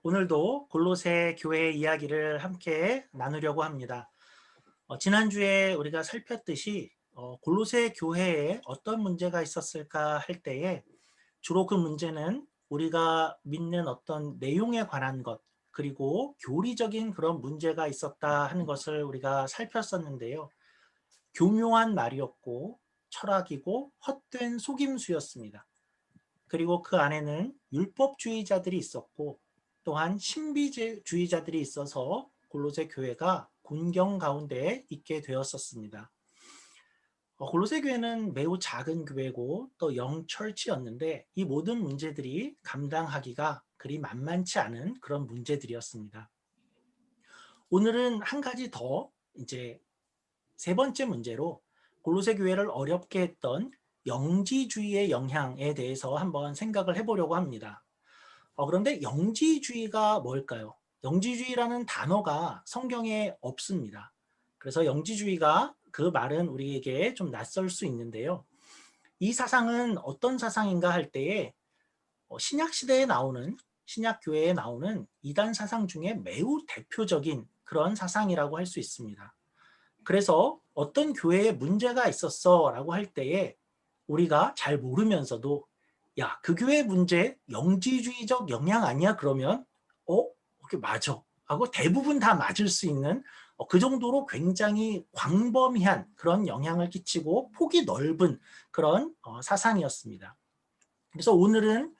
오늘도 골로새 교회 이야기를 함께 나누려고 합니다. 지난주에 우리가 살폈듯이 골로새 교회에 어떤 문제가 있었을까 할 때에 주로 그 문제는 우리가 믿는 어떤 내용에 관한 것, 그리고 교리적인 그런 문제가 있었다 하는 것을 우리가 살폈었는데요. 교묘한 말이었고 철학이고 헛된 속임수였습니다. 그리고 그 안에는 율법주의자들이 있었고 또한 신비주의자들이 있어서 골로새 교회가 곤경 가운데 있게 되었었습니다. 골로새 교회는 매우 작은 교회고 또 영처치였는데 이 모든 문제들이 감당하기가 그리 만만치 않은 그런 문제들이었습니다. 오늘은 한 가지 더 이제 세 번째 문제로 골로새 교회를 어렵게 했던 영지주의의 영향에 대해서 한번 생각을 해보려고 합니다. 그런데 영지주의가 뭘까요? 영지주의라는 단어가 성경에 없습니다. 그래서 영지주의가 그 말은 우리에게 좀 낯설 수 있는데요. 이 사상은 어떤 사상인가 할 때에 신약 시대에 나오는 신약 교회에 나오는 이단 사상 중에 매우 대표적인 그런 사상이라고 할 수 있습니다. 그래서 어떤 교회에 문제가 있었어 라고 할 때에 우리가 잘 모르면서도 야, 그 교회 문제 영지주의적 영향 아니야? 그러면 그게 맞아 하고 대부분 다 맞을 수 있는 그 정도로 굉장히 광범위한 그런 영향을 끼치고 폭이 넓은 그런 사상이었습니다. 그래서 오늘은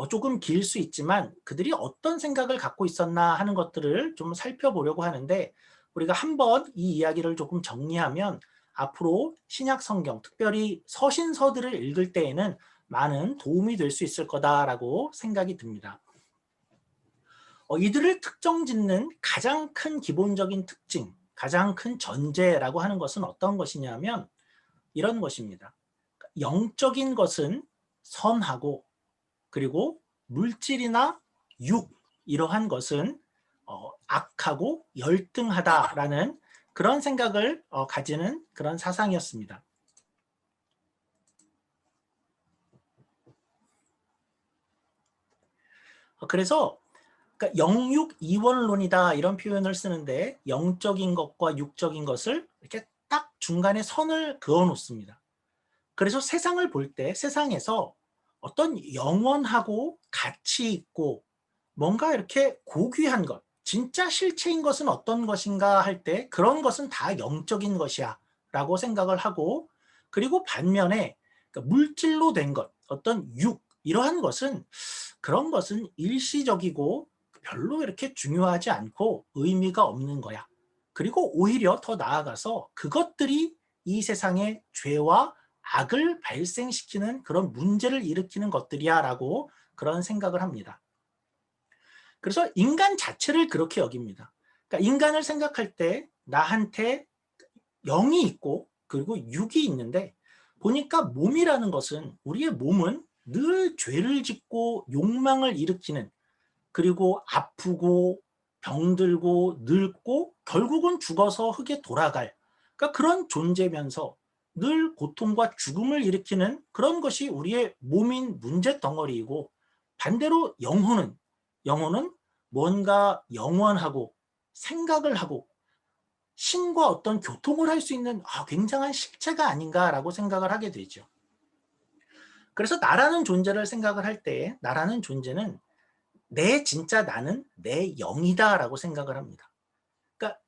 조금 길 수 있지만 그들이 어떤 생각을 갖고 있었나 하는 것들을 좀 살펴보려고 하는데 우리가 한번 이 이야기를 조금 정리하면 앞으로 신약 성경, 특별히 서신서들을 읽을 때에는 많은 도움이 될 수 있을 거다라고 생각이 듭니다. 이들을 특정짓는 가장 큰 기본적인 특징, 가장 큰 전제라고 하는 것은 어떤 것이냐면 이런 것입니다. 영적인 것은 선하고 그리고 물질이나 육 이러한 것은 악하고 열등하다라는 그런 생각을 가지는 그런 사상이었습니다. 그래서 그러니까 영육 이원론이다 이런 표현을 쓰는데 영적인 것과 육적인 것을 이렇게 딱 중간에 선을 그어 놓습니다. 그래서 세상을 볼 때 세상에서 어떤 영원하고 가치 있고 뭔가 이렇게 고귀한 것, 진짜 실체인 것은 어떤 것인가 할 때 그런 것은 다 영적인 것이야 라고 생각을 하고 그리고 반면에 그러니까 물질로 된 것, 어떤 육 이러한 것은 그런 것은 일시적이고 별로 이렇게 중요하지 않고 의미가 없는 거야. 그리고 오히려 더 나아가서 그것들이 이 세상의 죄와 악을 발생시키는 그런 문제를 일으키는 것들이야 라고 그런 생각을 합니다. 그래서 인간 자체를 그렇게 여깁니다. 그러니까 인간을 생각할 때 나한테 영이 있고 그리고 육이 있는데 보니까 몸이라는 것은 우리의 몸은 늘 죄를 짓고 욕망을 일으키는 그리고 아프고 병들고 늙고 결국은 죽어서 흙에 돌아갈 그러니까 그런 존재면서 늘 고통과 죽음을 일으키는 그런 것이 우리의 몸인 문제 덩어리이고 반대로 영혼은 뭔가 영원하고 생각을 하고 신과 어떤 교통을 할 수 있는 굉장한 실체가 아닌가라고 생각을 하게 되죠. 그래서 나라는 존재를 생각을 할 때 나라는 존재는 내 진짜 나는 내 영이다라고 생각을 합니다. 그러니까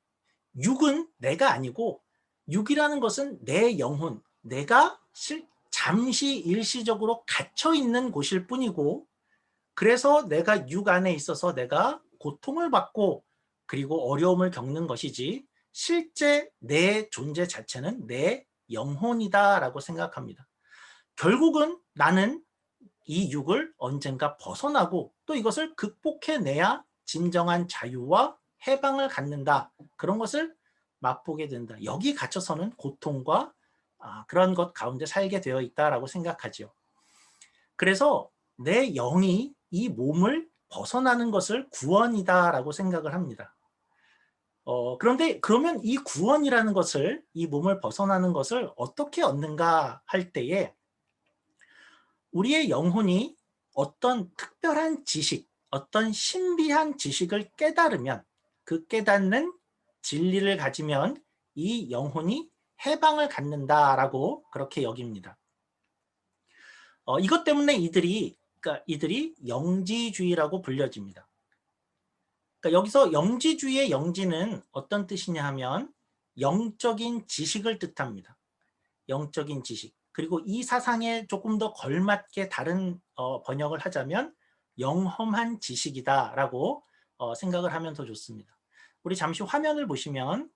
육은 내가 아니고 육이라는 것은 내 영혼, 내가 잠시 일시적으로 갇혀 있는 곳일 뿐이고 그래서 내가 육 안에 있어서 내가 고통을 받고 그리고 어려움을 겪는 것이지 실제 내 존재 자체는 내 영혼이다라고 생각합니다. 결국은 나는 이 육을 언젠가 벗어나고 또 이것을 극복해내야 진정한 자유와 해방을 갖는다. 그런 것을 맛보게 된다. 여기 갇혀서는 고통과 그런 것 가운데 살게 되어 있다라고 생각하죠. 그래서 내 영이 이 몸을 벗어나는 것을 구원이다라고 생각을 합니다. 그런데 그러면 이 구원이라는 것을 이 몸을 벗어나는 것을 어떻게 얻는가 할 때에 우리의 영혼이 어떤 특별한 지식 어떤 신비한 지식을 깨달으면, 그 깨닫는 진리를 가지면 이 영혼이 해방을 갖는다라고 그렇게 여깁니다. 이것 때문에 그러니까 이들이 영지주의라고 불려집니다. 그러니까 여기서 영지주의의 영지는 어떤 뜻이냐 하면 영적인 지식을 뜻합니다. 영적인 지식. 그리고 이 사상에 조금 더 걸맞게 다른 번역을 하자면 영험한 지식이다라고 생각을 하면 더 좋습니다. 우리 잠시 화면을 보시면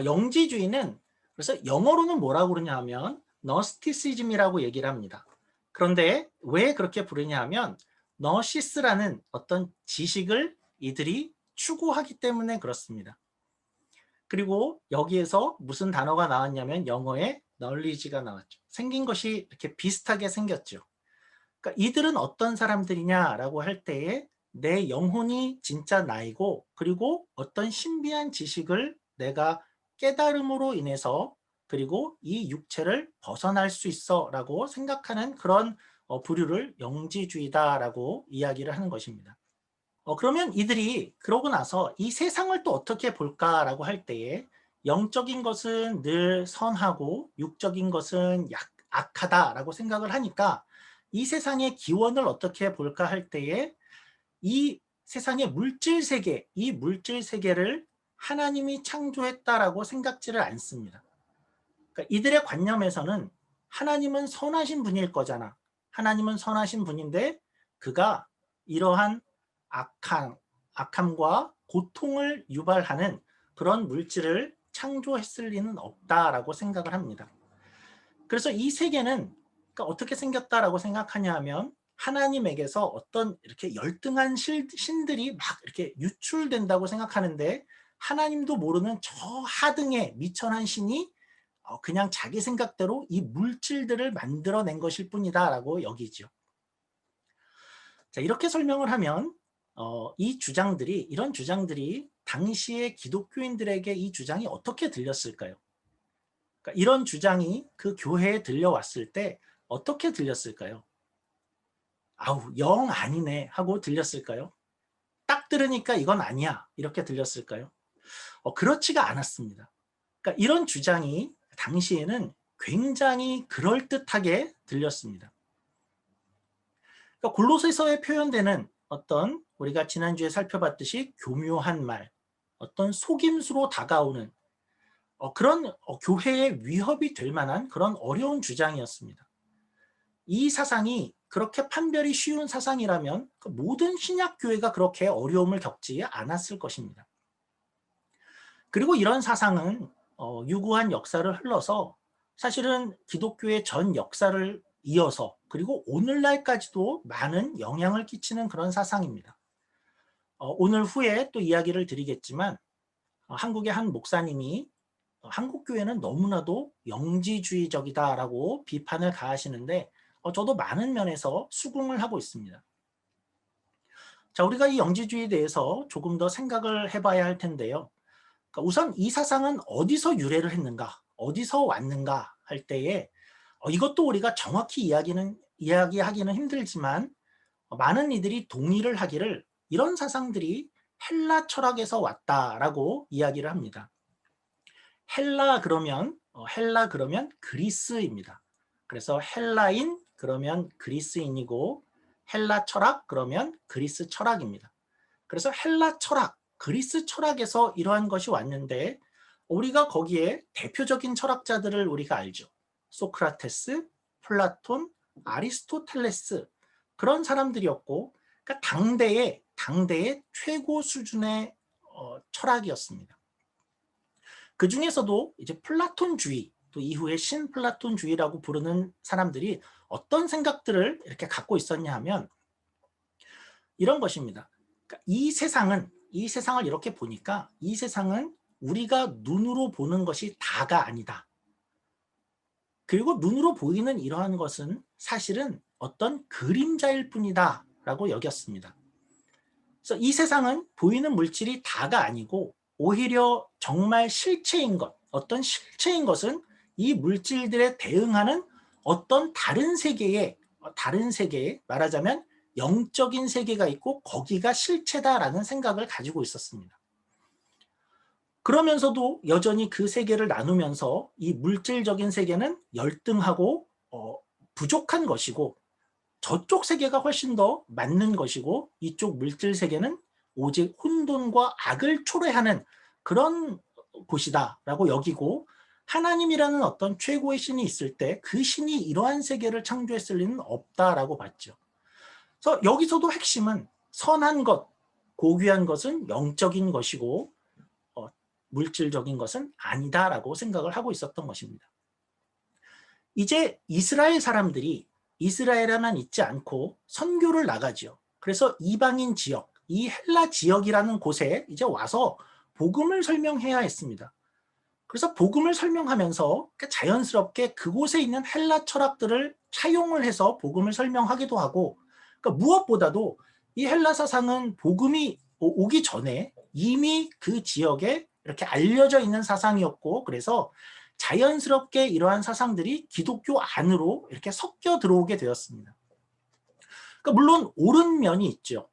영지주의는 그래서 영어로는 뭐라고 그러냐 하면 너스티시즘이라고 얘기를 합니다. 그런데 왜 그렇게 부르냐 하면 너시스라는 어떤 지식을 이들이 추구하기 때문에 그렇습니다. 그리고 여기에서 무슨 단어가 나왔냐면 영어의 knowledge가 나왔죠. 생긴 것이 이렇게 비슷하게 생겼죠. 그러니까 이들은 어떤 사람들이냐라고 할 때에 내 영혼이 진짜 나이고, 그리고 어떤 신비한 지식을 내가 깨달음으로 인해서 그리고 이 육체를 벗어날 수 있어 라고 생각하는 그런 부류를 영지주의다라고 이야기를 하는 것입니다. 그러면 이들이 그러고 나서 이 세상을 또 어떻게 볼까라고 할 때에 영적인 것은 늘 선하고 육적인 것은 악하다라고 생각을 하니까 이 세상의 기원을 어떻게 볼까 할 때에 이 세상의 물질 세계, 이 물질 세계를 하나님이 창조했다라고 생각지를 않습니다. 그러니까 이들의 관념에서는 하나님은 선하신 분일 거잖아. 하나님은 선하신 분인데 그가 이러한 악함과 고통을 유발하는 그런 물질을 창조했을 리는 없다라고 생각을 합니다. 그래서 이 세계는 그러니까 어떻게 생겼다라고 생각하냐 하면 하나님에게서 어떤 이렇게 열등한 신들이 막 이렇게 유출된다고 생각하는데, 하나님도 모르는 저 하등의 미천한 신이 그냥 자기 생각대로 이 물질들을 만들어낸 것일 뿐이다라고 여기죠. 자, 이렇게 설명을 하면 이런 주장들이 당시의 기독교인들에게 이 주장이 어떻게 들렸을까요? 그러니까 이런 주장이 그 교회에 들려왔을 때 어떻게 들렸을까요? 아우, 영 아니네 하고 들렸을까요? 딱 들으니까 이건 아니야 이렇게 들렸을까요? 그렇지가 않았습니다. 그러니까 이런 주장이 당시에는 굉장히 그럴듯하게 들렸습니다. 그러니까 골로새서에 표현되는 어떤 우리가 지난주에 살펴봤듯이 교묘한 말, 어떤 속임수로 다가오는 그런 교회의 위협이 될 만한 그런 어려운 주장이었습니다. 이 사상이 그렇게 판별이 쉬운 사상이라면 모든 신약교회가 그렇게 어려움을 겪지 않았을 것입니다. 그리고 이런 사상은 유구한 역사를 흘러서 사실은 기독교의 전 역사를 이어서 그리고 오늘날까지도 많은 영향을 끼치는 그런 사상입니다. 오늘 후에 또 이야기를 드리겠지만 한국의 한 목사님이 한국 교회는 너무나도 영지주의적이다라고 비판을 가하시는데 저도 많은 면에서 수긍을 하고 있습니다. 자, 우리가 이 영지주의에 대해서 조금 더 생각을 해봐야 할 텐데요. 그러니까 우선 이 사상은 어디서 유래를 했는가, 어디서 왔는가 할 때에 이것도 우리가 정확히 이야기하기는 힘들지만 많은 이들이 동의를 하기를 이런 사상들이 헬라 철학에서 왔다라고 이야기를 합니다. 헬라 그러면 그리스입니다. 그래서 헬라인 그러면 그리스인이고 헬라 철학 그러면 그리스 철학입니다. 그래서 헬라 철학, 그리스 철학에서 이러한 것이 왔는데 우리가 거기에 대표적인 철학자들을 우리가 알죠. 소크라테스, 플라톤, 아리스토텔레스 그런 사람들이었고 그러니까 당대의 최고 수준의 철학이었습니다. 그 중에서도 이제 플라톤주의, 또 이후에 신플라톤주의라고 부르는 사람들이 어떤 생각들을 이렇게 갖고 있었냐 하면 이런 것입니다. 그러니까 이 세상을 이렇게 보니까 이 세상은 우리가 눈으로 보는 것이 다가 아니다. 그리고 눈으로 보이는 이러한 것은 사실은 어떤 그림자일 뿐이다 라고 여겼습니다. 그래서 이 세상은 보이는 물질이 다가 아니고 오히려 정말 실체인 것, 어떤 실체인 것은 이 물질들에 대응하는 어떤 다른 세계에 말하자면 영적인 세계가 있고 거기가 실체다라는 생각을 가지고 있었습니다. 그러면서도 여전히 그 세계를 나누면서 이 물질적인 세계는 열등하고 부족한 것이고, 저쪽 세계가 훨씬 더 맞는 것이고, 이쪽 물질 세계는 오직 혼돈과 악을 초래하는 그런 곳이다라고 여기고, 하나님이라는 어떤 최고의 신이 있을 때 그 신이 이러한 세계를 창조했을 리는 없다라고 봤죠. 그래서 여기서도 핵심은 선한 것, 고귀한 것은 영적인 것이고 물질적인 것은 아니다라고 생각을 하고 있었던 것입니다. 이제 이스라엘 사람들이 이스라엘에만 있지 않고 선교를 나가죠. 그래서 이방인 지역, 이 헬라 지역이라는 곳에 이제 와서 복음을 설명해야 했습니다. 그래서 복음을 설명하면서 자연스럽게 그곳에 있는 헬라 철학들을 차용을 해서 복음을 설명하기도 하고, 그러니까 무엇보다도 이 헬라 사상은 복음이 오기 전에 이미 그 지역에 이렇게 알려져 있는 사상이었고, 그래서 자연스럽게 이러한 사상들이 기독교 안으로 이렇게 섞여 들어오게 되었습니다. 그러니까 물론 옳은 면이 있죠.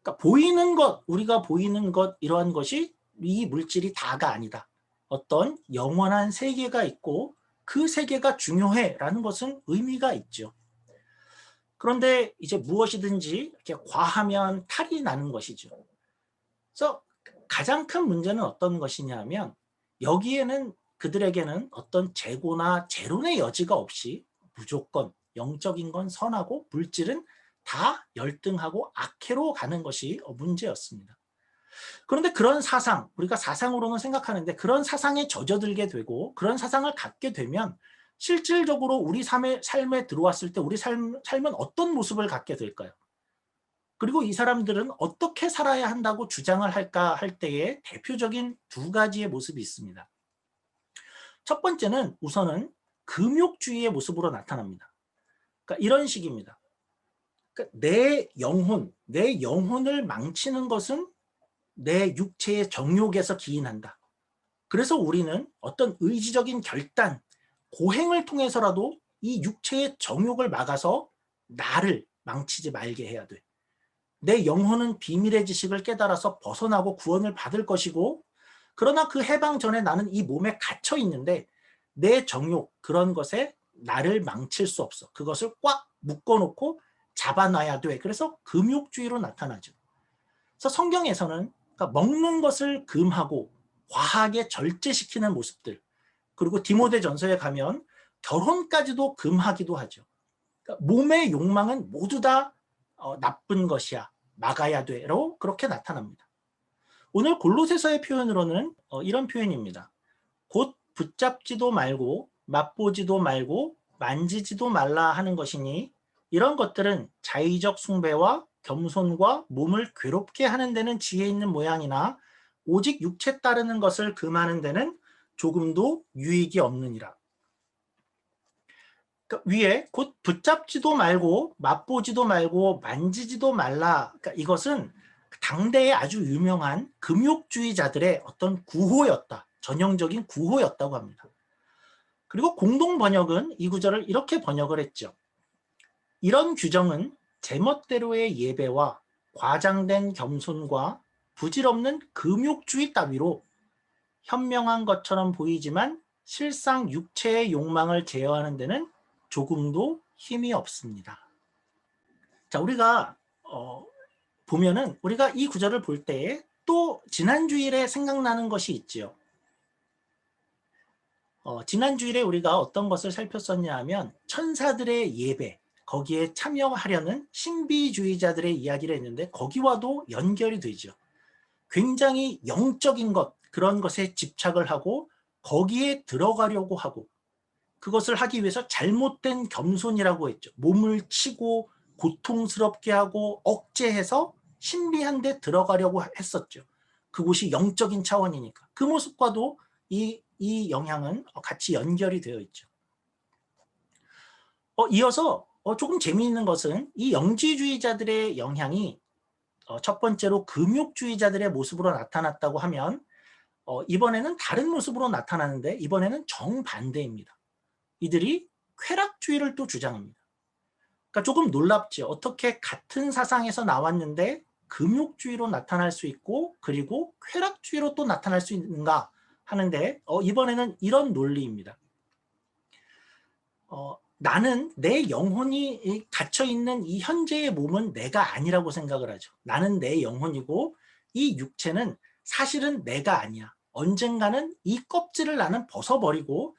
그러니까 보이는 것, 우리가 보이는 것, 이러한 것이 이 물질이 다가 아니다. 어떤 영원한 세계가 있고 그 세계가 중요해라는 것은 의미가 있죠. 그런데 이제 무엇이든지 이렇게 과하면 탈이 나는 것이죠. 그래서 가장 큰 문제는 어떤 것이냐면, 여기에는 그들에게는 어떤 재고나 재론의 여지가 없이 무조건 영적인 건 선하고 물질은 다 열등하고 악해로 가는 것이 문제였습니다. 그런데 그런 사상, 우리가 사상으로는 생각하는데 그런 사상에 젖어들게 되고 그런 사상을 갖게 되면 실질적으로 우리 삶에 들어왔을 때 우리 삶은 어떤 모습을 갖게 될까요? 그리고 이 사람들은 어떻게 살아야 한다고 주장을 할까 할 때에 대표적인 두 가지의 모습이 있습니다. 첫 번째는 우선은 금욕주의의 모습으로 나타납니다. 그러니까 이런 식입니다. 그러니까 내 영혼을 망치는 것은 내 육체의 정욕에서 기인한다. 그래서 우리는 어떤 의지적인 결단, 고행을 통해서라도 이 육체의 정욕을 막아서 나를 망치지 말게 해야 돼. 내 영혼은 비밀의 지식을 깨달아서 벗어나고 구원을 받을 것이고, 그러나 그 해방 전에 나는 이 몸에 갇혀 있는데 내 정욕, 그런 것에 나를 망칠 수 없어. 그것을 꽉 묶어놓고 잡아놔야 돼. 그래서 금욕주의로 나타나죠. 그래서 성경에서는 그러니까 먹는 것을 금하고 과하게 절제시키는 모습들, 그리고 디모데전서에 가면 결혼까지도 금하기도 하죠. 그러니까 몸의 욕망은 모두 다 나쁜 것이야, 막아야 돼로 그렇게 나타납니다. 오늘 골로새서의 표현으로는 이런 표현입니다. 곧 붙잡지도 말고 맛보지도 말고 만지지도 말라 하는 것이니, 이런 것들은 자의적 숭배와 겸손과 몸을 괴롭게 하는 데는 지혜 있는 모양이나 오직 육체 따르는 것을 금하는 데는 조금도 유익이 없느니라. 그러니까 위에 곧 붙잡지도 말고 맛보지도 말고 만지지도 말라. 그러니까 이것은 당대의 아주 유명한 금욕주의자들의 어떤 구호였다. 전형적인 구호였다고 합니다. 그리고 공동 번역은 이 구절을 이렇게 번역을 했죠. 이런 규정은 제멋대로의 예배와 과장된 겸손과 부질없는 금욕주의 따위로 현명한 것처럼 보이지만 실상 육체의 욕망을 제어하는 데는 조금도 힘이 없습니다. 자, 우리가 보면은 우리가 이 구절을 볼 때 또 지난 주일에 생각나는 것이 있지요. 지난 주일에 우리가 어떤 것을 살폈었냐 하면 천사들의 예배, 거기에 참여하려는 신비주의자들의 이야기를 했는데 거기와도 연결이 되죠. 굉장히 영적인 것, 그런 것에 집착을 하고 거기에 들어가려고 하고, 그것을 하기 위해서 잘못된 겸손이라고 했죠. 몸을 치고 고통스럽게 하고 억제해서 신비한 데 들어가려고 했었죠. 그곳이 영적인 차원이니까. 그 모습과도 이 영향은 같이 연결이 되어 있죠. 이어서 조금 재미있는 것은 이 영지주의자들의 영향이 첫 번째로 금욕주의자들의 모습으로 나타났다고 하면 이번에는 다른 모습으로 나타나는데 이번에는 정반대입니다. 이들이 쾌락주의를 또 주장합니다. 그러니까 조금 놀랍죠. 어떻게 같은 사상에서 나왔는데 금욕주의로 나타날 수 있고 그리고 쾌락주의로 또 나타날 수 있는가 하는데 이번에는 이런 논리입니다. 나는 내 영혼이 갇혀 있는 이 현재의 몸은 내가 아니라고 생각을 하죠. 나는 내 영혼이고 이 육체는 사실은 내가 아니야. 언젠가는 이 껍질을 나는 벗어버리고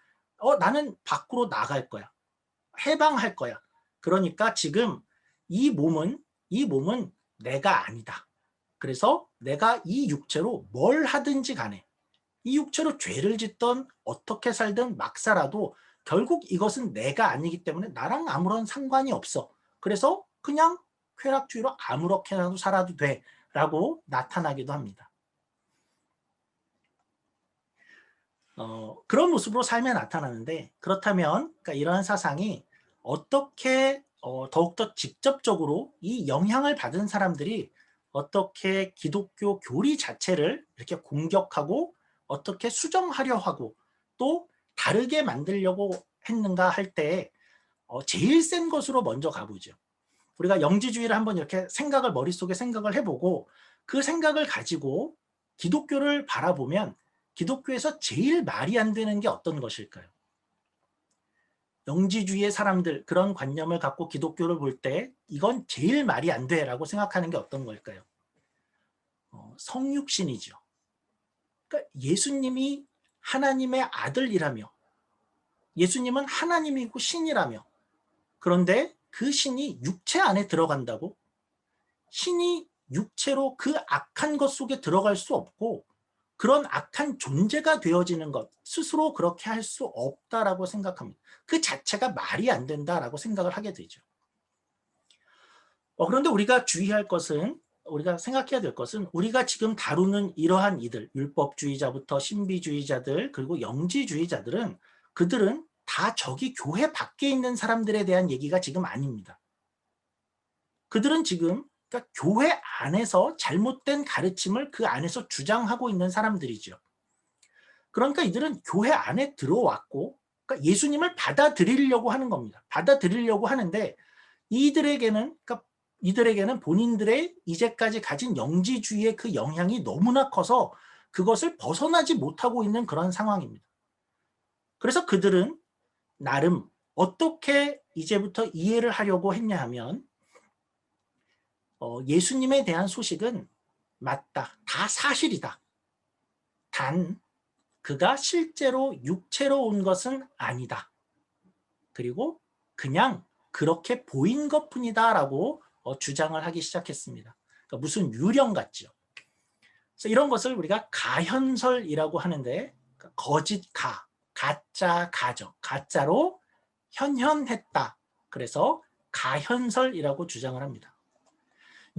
나는 밖으로 나갈 거야. 해방할 거야. 그러니까 지금 이 몸은 내가 아니다. 그래서 내가 이 육체로 뭘 하든지 간에 이 육체로 죄를 짓던 어떻게 살든 막 살아도 결국 이것은 내가 아니기 때문에 나랑 아무런 상관이 없어. 그래서 그냥 쾌락주의로 아무렇게나도 살아도 돼 라고 나타나기도 합니다. 그런 모습으로 삶에 나타나는데 그렇다면 그러니까 이러한 사상이 어떻게 더욱더 직접적으로 이 영향을 받은 사람들이 어떻게 기독교 교리 자체를 이렇게 공격하고 어떻게 수정하려 하고 또 다르게 만들려고 했는가 할 때 제일 센 것으로 먼저 가보죠. 우리가 영지주의를 한번 이렇게 머릿속에 생각을 해보고 그 생각을 가지고 기독교를 바라보면 기독교에서 제일 말이 안 되는 게 어떤 것일까요? 영지주의의 사람들 그런 관념을 갖고 기독교를 볼 때 이건 제일 말이 안 돼라고 생각하는 게 어떤 걸까요? 성육신이죠. 그러니까 예수님이 하나님의 아들이라며 예수님은 하나님이고 신이라며 그런데 그 신이 육체 안에 들어간다고? 신이 육체로 그 악한 것 속에 들어갈 수 없고 그런 악한 존재가 되어지는 것 스스로 그렇게 할 수 없다라고 생각합니다. 그 자체가 말이 안 된다라고 생각을 하게 되죠. 그런데 우리가 생각해야 될 것은 우리가 지금 다루는 이러한 이들 율법주의자부터 신비주의자들 그리고 영지주의자들은 그들은 다 저기 교회 밖에 있는 사람들에 대한 얘기가 지금 아닙니다. 그들은 지금 그러니까 교회 안에서 잘못된 가르침을 그 안에서 주장하고 있는 사람들이죠. 그러니까 이들은 교회 안에 들어왔고 그러니까 예수님을 받아들이려고 하는 겁니다. 받아들이려고 하는데 이들에게는 본인들의 이제까지 가진 영지주의의 그 영향이 너무나 커서 그것을 벗어나지 못하고 있는 그런 상황입니다. 그래서 그들은 나름 어떻게 이제부터 이해를 하려고 했냐 하면 예수님에 대한 소식은 맞다. 다 사실이다. 단 그가 실제로 육체로 온 것은 아니다. 그리고 그냥 그렇게 보인 것뿐이다라고 주장을 하기 시작했습니다. 그러니까 무슨 유령 같죠. 그래서 이런 것을 우리가 가현설이라고 하는데 거짓 가짜 가죠. 가짜로 현현했다. 그래서 가현설이라고 주장을 합니다.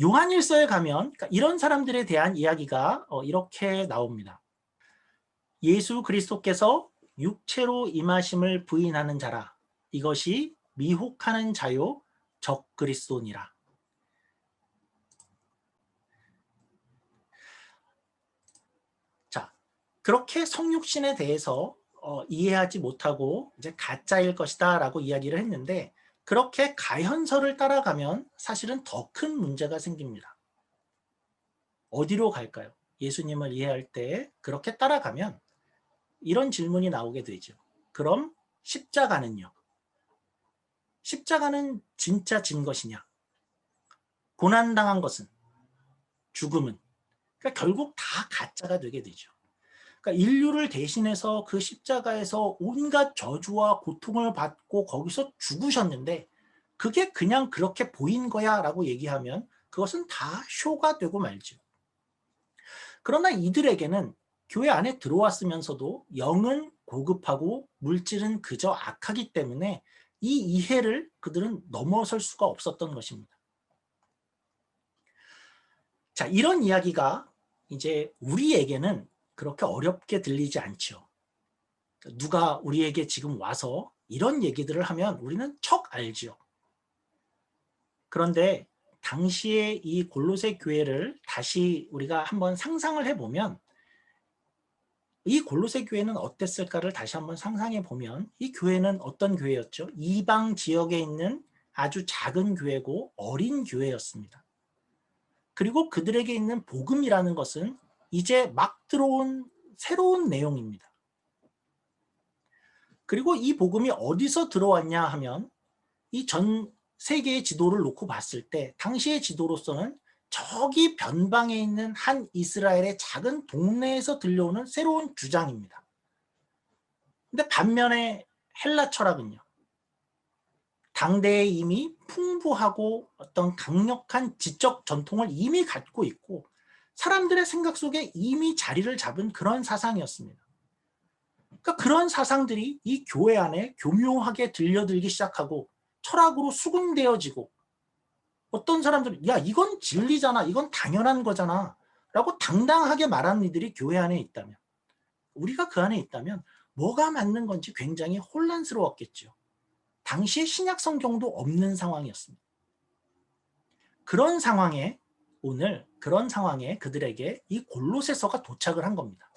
요한일서에 가면 이런 사람들에 대한 이야기가 이렇게 나옵니다. 예수 그리스도께서 육체로 임하심을 부인하는 자라 이것이 미혹하는 자요 적그리스도니라. 자, 그렇게 성육신에 대해서 이해하지 못하고 이제 가짜일 것이다라고 이야기를 했는데 그렇게 가현설을 따라가면 사실은 더 큰 문제가 생깁니다. 어디로 갈까요? 예수님을 이해할 때 그렇게 따라가면 이런 질문이 나오게 되죠. 그럼 십자가는요? 십자가는 진짜 진 것이냐? 고난당한 것은? 죽음은? 그러니까 결국 다 가짜가 되게 되죠. 그러니까 인류를 대신해서 그 십자가에서 온갖 저주와 고통을 받고 거기서 죽으셨는데 그게 그냥 그렇게 보인 거야 라고 얘기하면 그것은 다 쇼가 되고 말죠. 그러나 이들에게는 교회 안에 들어왔으면서도 영은 고급하고 물질은 그저 악하기 때문에 이 이해를 그들은 넘어설 수가 없었던 것입니다. 자, 이런 이야기가 이제 우리에게는 그렇게 어렵게 들리지 않죠. 누가 우리에게 지금 와서 이런 얘기들을 하면 우리는 척 알죠. 그런데 당시에 이 골로새 교회를 다시 우리가 한번 상상을 해보면 이 골로새 교회는 어땠을까를 다시 한번 상상해 보면 이 교회는 어떤 교회였죠? 이방 지역에 있는 아주 작은 교회고 어린 교회였습니다. 그리고 그들에게 있는 복음이라는 것은 이제 막 들어온 새로운 내용입니다. 그리고 이 복음이 어디서 들어왔냐 하면 이 전 세계의 지도를 놓고 봤을 때 당시의 지도로서는 저기 변방에 있는 한 이스라엘의 작은 동네에서 들려오는 새로운 주장입니다. 근데 반면에 헬라 철학은요. 당대에 이미 풍부하고 어떤 강력한 지적 전통을 이미 갖고 있고 사람들의 생각 속에 이미 자리를 잡은 그런 사상이었습니다. 그러니까 그런 사상들이 이 교회 안에 교묘하게 들려들기 시작하고 철학으로 수긍되어지고 어떤 사람들은 야 이건 진리잖아, 이건 당연한 거잖아 라고 당당하게 말하는 이들이 교회 안에 있다면, 우리가 그 안에 있다면 뭐가 맞는 건지 굉장히 혼란스러웠겠죠. 당시에 신약 성경도 없는 상황이었습니다. 그런 상황에 그들에게 이 골로새서가 도착을 한 겁니다.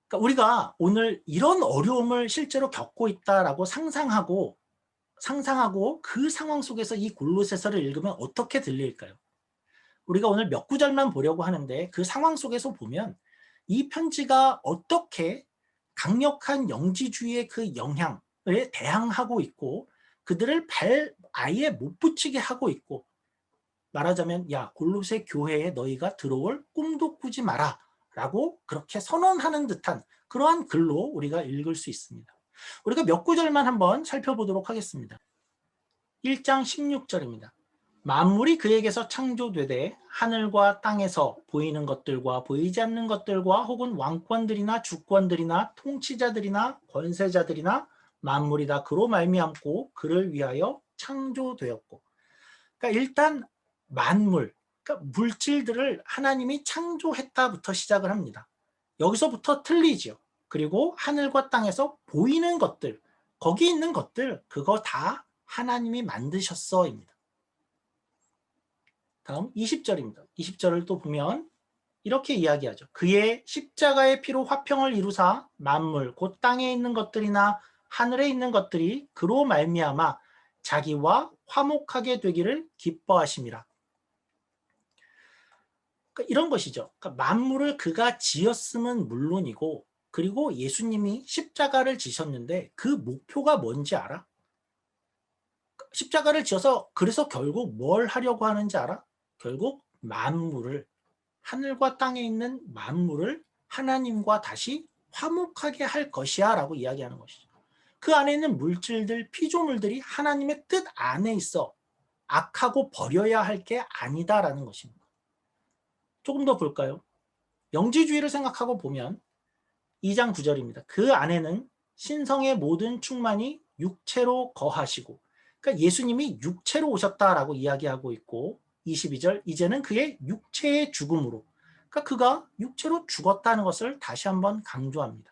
그러니까 우리가 오늘 이런 어려움을 실제로 겪고 있다라고 상상하고 그 상황 속에서 이 골로새서를 읽으면 어떻게 들릴까요? 우리가 오늘 몇 구절만 보려고 하는데 그 상황 속에서 보면 이 편지가 어떻게 강력한 영지주의의 그 영향에 대항하고 있고 그들을 아예 못 붙이게 하고 있고, 말하자면 야 골로새 교회에 너희가 들어올 꿈도 꾸지 마라 라고 그렇게 선언하는 듯한 그러한 글로 우리가 읽을 수 있습니다. 우리가 몇 구절만 한번 살펴보도록 하겠습니다. 1장 16절입니다. 만물이 그에게서 창조되되 하늘과 땅에서 보이는 것들과 보이지 않는 것들과 혹은 왕권들이나 주권들이나 통치자들이나 권세자들이나 만물이 다 그로 말미암고 그를 위하여 창조되었고. 그러니까 일단 만물, 그러니까 물질들을 하나님이 창조했다부터 시작을 합니다. 여기서부터 틀리죠. 그리고 하늘과 땅에서 보이는 것들, 거기 있는 것들, 그거 다 하나님이 만드셨어입니다. 다음 20절입니다. 20절을 또 보면 이렇게 이야기하죠. 그의 십자가의 피로 화평을 이루사 만물 곧 땅에 있는 것들이나 하늘에 있는 것들이 그로 말미암아 자기와 화목하게 되기를 기뻐하심이라. 그러니까 이런 것이죠. 그러니까 만물을 그가 지었음은 물론이고, 그리고 예수님이 십자가를 지셨는데 그 목표가 뭔지 알아? 십자가를 지어서 그래서 결국 뭘 하려고 하는지 알아? 결국 만물을, 하늘과 땅에 있는 만물을 하나님과 다시 화목하게 할 것이야 라고 이야기하는 것이죠. 그 안에 있는 물질들, 피조물들이 하나님의 뜻 안에 있어 악하고 버려야 할 게 아니다라는 것입니다. 조금 더 볼까요? 영지주의를 생각하고 보면 2장 9절입니다. 그 안에는 신성의 모든 충만이 육체로 거하시고, 그러니까 예수님이 육체로 오셨다라고 이야기하고 있고, 22절 이제는 그의 육체의 죽음으로, 그러니까 그가 육체로 죽었다는 것을 다시 한번 강조합니다.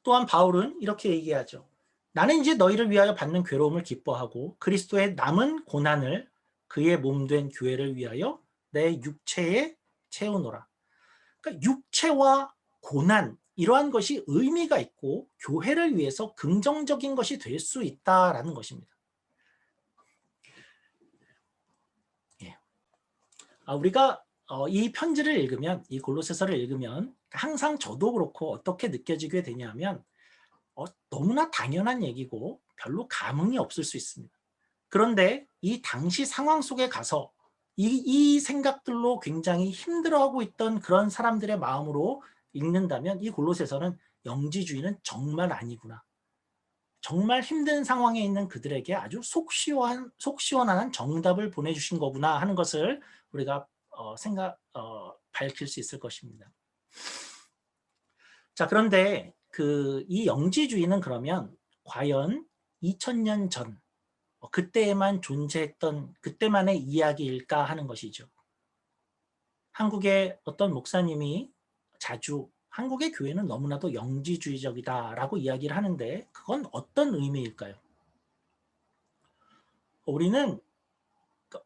또한 바울은 이렇게 얘기하죠. 나는 이제 너희를 위하여 받는 괴로움을 기뻐하고 그리스도의 남은 고난을 그의 몸된 교회를 위하여 내 육체에 채우노라. 그러니까 육체와 고난, 이러한 것이 의미가 있고 교회를 위해서 긍정적인 것이 될 수 있다라는 것입니다. 예. 우리가 이 편지를 읽으면, 이 골로새서를 읽으면 항상 저도 그렇고 어떻게 느껴지게 되냐면 너무나 당연한 얘기고 별로 감흥이 없을 수 있습니다. 그런데 이 당시 상황 속에 가서 이 생각들로 굉장히 힘들어하고 있던 그런 사람들의 마음으로 읽는다면 이 골로새서는 영지주의는 정말 아니구나. 정말 힘든 상황에 있는 그들에게 아주 속 시원한 정답을 보내주신 거구나 하는 것을 우리가 밝힐 수 있을 것입니다. 자, 그런데 이 영지주의는 그러면 과연 2000년 전 그때에만 존재했던 그때만의 이야기일까 하는 것이죠. 한국의 어떤 목사님이 자주 한국의 교회는 너무나도 영지주의적이다라고 이야기를 하는데 그건 어떤 의미일까요? 우리는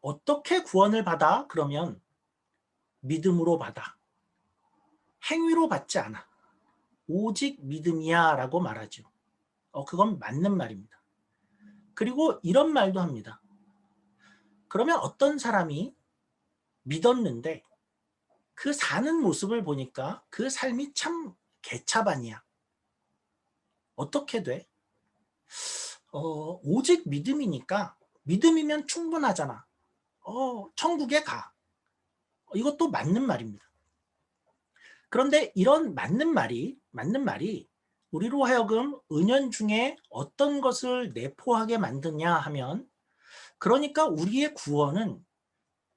어떻게 구원을 받아? 그러면 믿음으로 받아. 행위로 받지 않아. 오직 믿음이야 라고 말하죠. 그건 맞는 말입니다. 그리고 이런 말도 합니다. 그러면 어떤 사람이 믿었는데 그 사는 모습을 보니까 그 삶이 참 개차반이야. 어떻게 돼? 오직 믿음이니까 믿음이면 충분하잖아. 천국에 가. 이것도 맞는 말입니다. 그런데 이런 맞는 말이 우리로 하여금 은연중에 어떤 것을 내포하게 만드냐 하면, 그러니까 우리의 구원은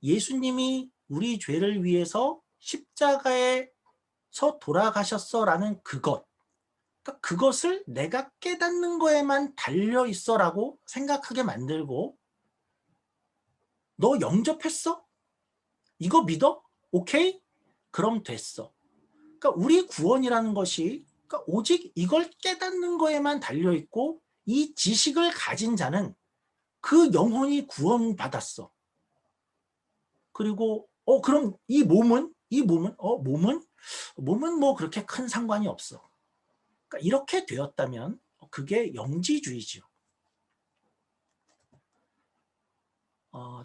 예수님이 우리 죄를 위해서 십자가에서 돌아가셨어라는 그것, 그러니까 그것을 내가 깨닫는 거에만 달려 있어라고 생각하게 만들고, 너 영접했어? 이거 믿어? 오케이? 그럼 됐어. 그러니까 우리 구원이라는 것이, 그러니까 오직 이걸 깨닫는 거에만 달려 있고, 이 지식을 가진 자는 그 영혼이 구원받았어. 그리고 그럼 몸은 뭐 그렇게 큰 상관이 없어. 그러니까 이렇게 되었다면 그게 영지주의죠.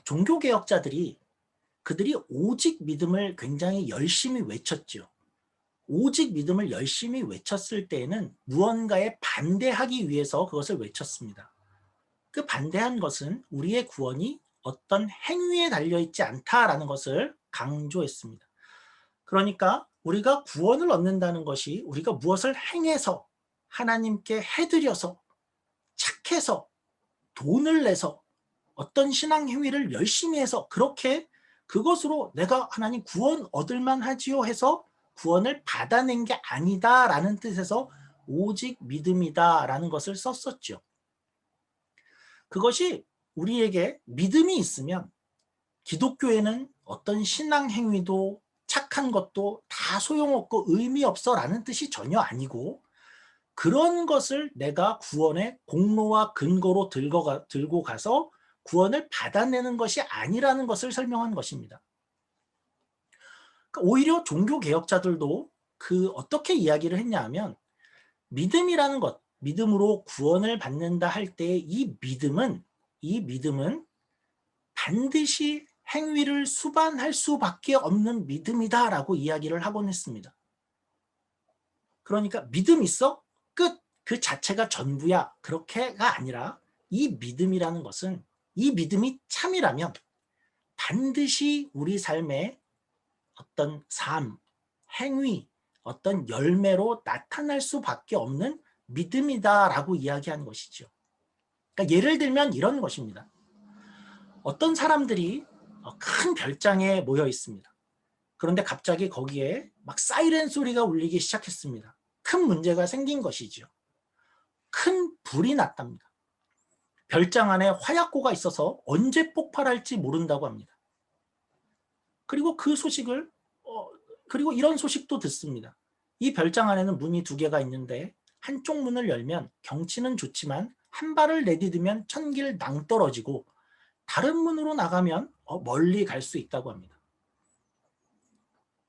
종교개혁자들이 그들이 오직 믿음을 굉장히 열심히 외쳤죠. 오직 믿음을 열심히 외쳤을 때에는 무언가에 반대하기 위해서 그것을 외쳤습니다. 그 반대한 것은 우리의 구원이 어떤 행위에 달려있지 않다라는 것을 강조했습니다. 그러니까 우리가 구원을 얻는다는 것이 우리가 무엇을 행해서, 하나님께 해드려서, 착해서, 돈을 내서, 어떤 신앙 행위를 열심히 해서 그렇게 그것으로 내가 하나님 구원 얻을 만하지요 해서 구원을 받아낸 게 아니다라는 뜻에서 오직 믿음이다라는 것을 썼었죠. 그것이 우리에게 믿음이 있으면 기독교에는 어떤 신앙 행위도 착한 것도 다 소용없고 의미 없어라는 뜻이 전혀 아니고, 그런 것을 내가 구원의 공로와 근거로 들고 가서 구원을 받아내는 것이 아니라는 것을 설명한 것입니다. 그러니까 오히려 종교개혁자들도 어떻게 이야기를 했냐 하면, 믿음이라는 것, 믿음으로 구원을 받는다 할 때 이 믿음은 반드시 행위를 수반할 수밖에 없는 믿음이다라고 이야기를 하곤 했습니다. 그러니까 믿음 있어? 끝! 그 자체가 전부야. 그렇게가 아니라 이 믿음이라는 것은, 이 믿음이 참이라면 반드시 우리 삶에 어떤 삶, 행위, 어떤 열매로 나타날 수밖에 없는 믿음이다라고 이야기하는 것이죠. 그러니까 예를 들면 이런 것입니다. 어떤 사람들이 큰 별장에 모여 있습니다. 그런데 갑자기 거기에 막 사이렌 소리가 울리기 시작했습니다. 큰 문제가 생긴 것이죠. 큰 불이 났답니다. 별장 안에 화약고가 있어서 언제 폭발할지 모른다고 합니다. 그리고 그리고 이런 소식도 듣습니다. 이 별장 안에는 문이 2개가 있는데 한쪽 문을 열면 경치는 좋지만 한 발을 내디디면 천길 낭떠러지고, 다른 문으로 나가면 멀리 갈 수 있다고 합니다.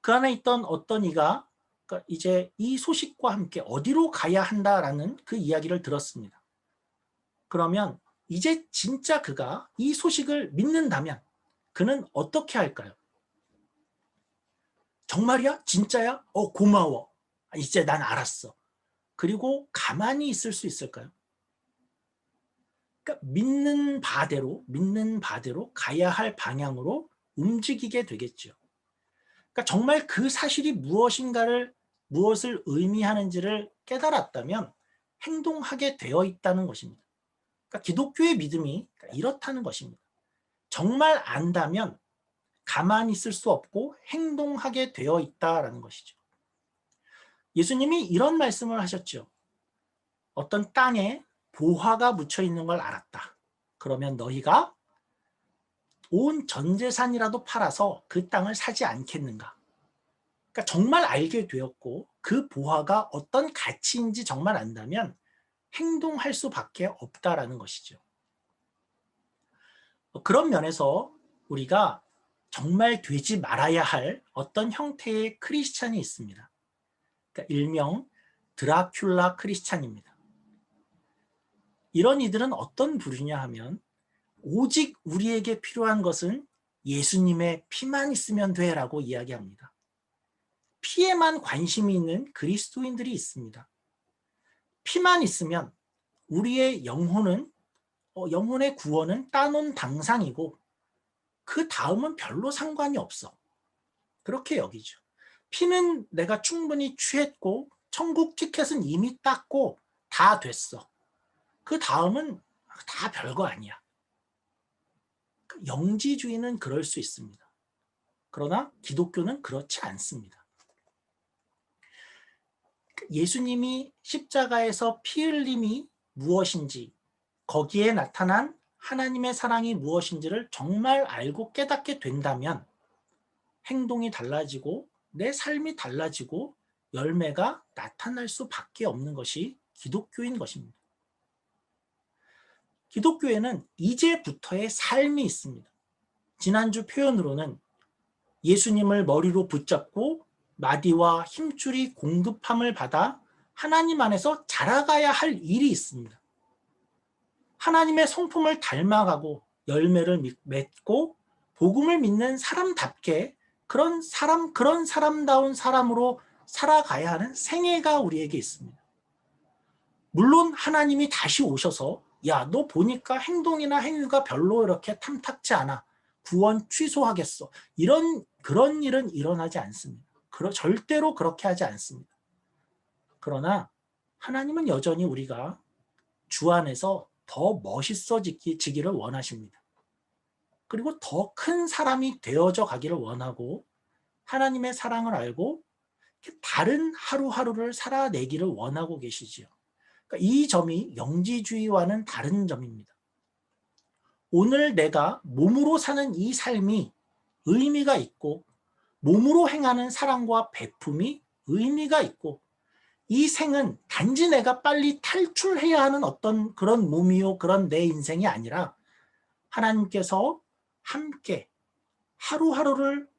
그 안에 있던 어떤 이가 그러니까 이제 이 소식과 함께 어디로 가야 한다라는 그 이야기를 들었습니다. 그러면 이제 진짜 그가 이 소식을 믿는다면 그는 어떻게 할까요? 정말이야? 진짜야? 고마워. 이제 난 알았어. 그리고 가만히 있을 수 있을까요? 그러니까 믿는 바대로 가야 할 방향으로 움직이게 되겠죠. 그러니까 정말 그 사실이 무엇을 의미하는지를 깨달았다면 행동하게 되어 있다는 것입니다. 그러니까 기독교의 믿음이 이렇다는 것입니다. 정말 안다면 가만히 있을 수 없고 행동하게 되어 있다라는 것이죠. 예수님이 이런 말씀을 하셨죠. 어떤 땅에 보화가 묻혀 있는 걸 알았다. 그러면 너희가 온 전 재산이라도 팔아서 그 땅을 사지 않겠는가? 그러니까 정말 알게 되었고 그 보화가 어떤 가치인지 정말 안다면 행동할 수밖에 없다라는 것이죠. 그런 면에서 우리가 정말 되지 말아야 할 어떤 형태의 크리스찬이 있습니다. 그러니까 일명 드라큘라 크리스찬입니다. 이런 이들은 어떤 부류냐 하면 오직 우리에게 필요한 것은 예수님의 피만 있으면 돼라고 이야기합니다. 피에만 관심이 있는 그리스도인들이 있습니다. 피만 있으면 우리의 영혼의 구원은 따놓은 당상이고 그 다음은 별로 상관이 없어. 그렇게 여기죠. 피는 내가 충분히 취했고 천국 티켓은 이미 땄고 다 됐어. 그 다음은 다 별거 아니야. 영지주의는 그럴 수 있습니다. 그러나 기독교는 그렇지 않습니다. 예수님이 십자가에서 피 흘림이 무엇인지, 거기에 나타난 하나님의 사랑이 무엇인지를 정말 알고 깨닫게 된다면 행동이 달라지고 내 삶이 달라지고 열매가 나타날 수밖에 없는 것이 기독교인 것입니다. 기독교에는 이제부터의 삶이 있습니다. 지난주 표현으로는 예수님을 머리로 붙잡고 마디와 힘줄이 공급함을 받아 하나님 안에서 자라가야 할 일이 있습니다. 하나님의 성품을 닮아가고 열매를 맺고 복음을 믿는 사람답게 그런 사람다운 사람으로 살아가야 하는 생애가 우리에게 있습니다. 물론 하나님이 다시 오셔서 야, 너 보니까 행동이나 행위가 별로 이렇게 탐탁지 않아. 구원 취소하겠어. 그런 일은 일어나지 않습니다. 절대로 그렇게 하지 않습니다. 그러나 하나님은 여전히 우리가 주 안에서 더 멋있어지기를 원하십니다. 그리고 더 큰 사람이 되어져 가기를 원하고 하나님의 사랑을 알고 다른 하루하루를 살아내기를 원하고 계시지요. 그러니까 이 점이 영지주의와는 다른 점입니다. 오늘 내가 몸으로 사는 이 삶이 의미가 있고 몸으로 행하는 사랑과 베품이 의미가 있고 이 생은 단지 내가 빨리 탈출해야 하는 어떤 그런 몸이요 그런 내 인생이 아니라 하나님께서 함께 하루하루를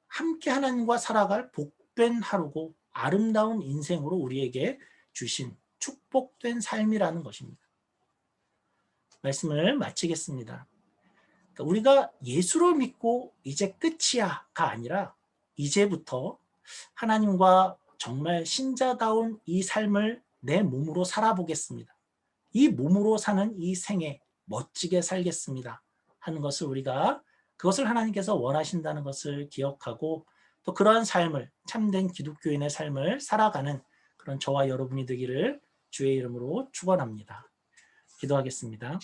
함께 하나님과 살아갈 복된 하루고 아름다운 인생으로 우리에게 주신 축복된 삶이라는 것입니다. 말씀을 마치겠습니다. 그러니까 우리가 예수를 믿고 이제 끝이야가 아니라 이제부터 하나님과 정말 신자다운 이 삶을 내 몸으로 살아보겠습니다. 이 몸으로 사는 이 생에 멋지게 살겠습니다 하는 것을 그것을 하나님께서 원하신다는 것을 기억하고 또 그러한 삶을 참된 기독교인의 삶을 살아가는 그런 저와 여러분이 되기를 주의 이름으로 축원합니다. 기도하겠습니다.